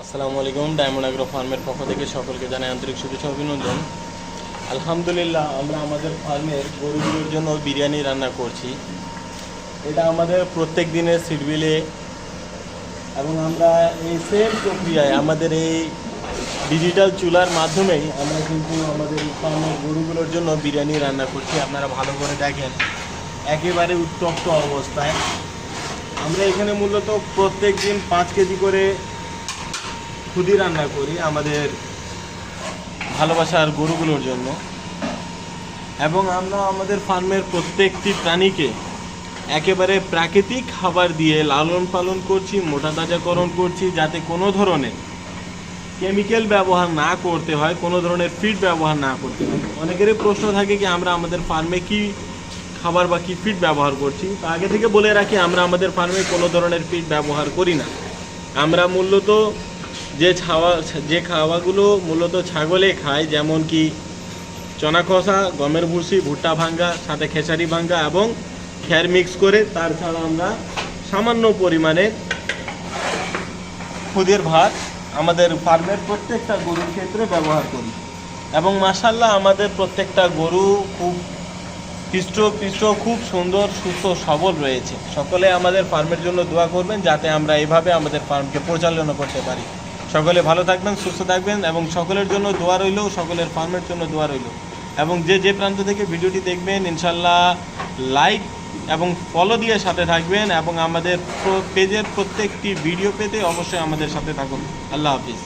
আসসালামু আলাইকুম। Diamond agro ফার্মের পক্ষ থেকে সকলকে জানাই আন্তরিক শুভেচ্ছা অভিনন্দন। আলহামদুলিল্লাহ, আমরা আমাদের ফার্মের গরুগুলোর জন্য বিরিয়ানি রান্না করছি। এটা আমাদের প্রত্যেক দিনের শিডিউলে, এবং আমরা এই সেম প্রক্রিয়ায় আমাদের এই ডিজিটাল চুলার মাধ্যমেই আমরা কিন্তু আমাদের ফার্মের গরুগুলোর জন্য বিরিয়ানি রান্না করছি। আপনারা ভালো করে দেখেন, একেবারে উত্তপ্ত অবস্থায়। আমরা এখানে মূলত প্রত্যেক দিন 5 কেজি করে খুদি রান্না করি আমাদের ভালোবাসার গরুগুলোর জন্য, এবং আমরা আমাদের ফার্মের প্রত্যেকটি প্রাণীকে একেবারে প্রাকৃতিক খাবার দিয়ে লালন পালন করছি, মোটা তাজাকরণ করছি, যাতে কোনো ধরনের কেমিক্যাল ব্যবহার না করতে হয়, কোনো ধরনের ফিড ব্যবহার না করতে হয়। অনেকেরই প্রশ্ন থাকে কি আমরা আমাদের ফার্মে কি খাবার বা কি ফিড ব্যবহার করছি। তো আগে থেকে বলে রাখি, আমরা আমাদের ফার্মে কোনো ধরনের ফিড ব্যবহার করি না। আমরা মূলত যে খাওয়াগুলো মূলত ছাগলে খায়, যেমন কি চনা খসা, গমের ভুসি, ভুট্টা ভাঙ্গা, সাথে খেসারি ভাঙ্গা এবং খ্যার মিক্স করে, তার ছাড়া আমরা সামান্য পরিমাণে খুদের ভাত আমাদের ফার্মের প্রত্যেকটা গরুর ক্ষেত্রে ব্যবহার করি। এবং মাশাআল্লাহ, আমাদের প্রত্যেকটা গরু খুব হৃষ্ট খুব সুন্দর, সুস্থ, সবল রয়েছে। সকলে আমাদের ফার্মের জন্য দোয়া করবেন, যাতে আমরা এইভাবে আমাদের ফার্মকে পরিচালনা করতে পারি। সকলে ভালো থাকবেন, সুস্থ থাকবেন, এবং সকলের জন্য দোয়া রইল, সকলের ফার্মের জন্য দোয়া রইল। এবং যে প্রান্ত থেকে ভিডিওটি দেখবেন, ইনশাল্লাহ লাইক এবং ফলো দিয়ে সাথে থাকবেন, এবং আমাদের পেজের প্রত্যেকটি ভিডিও পেতে অবশ্যই আমাদের সাথে থাকুন। আল্লাহ হাফিজ।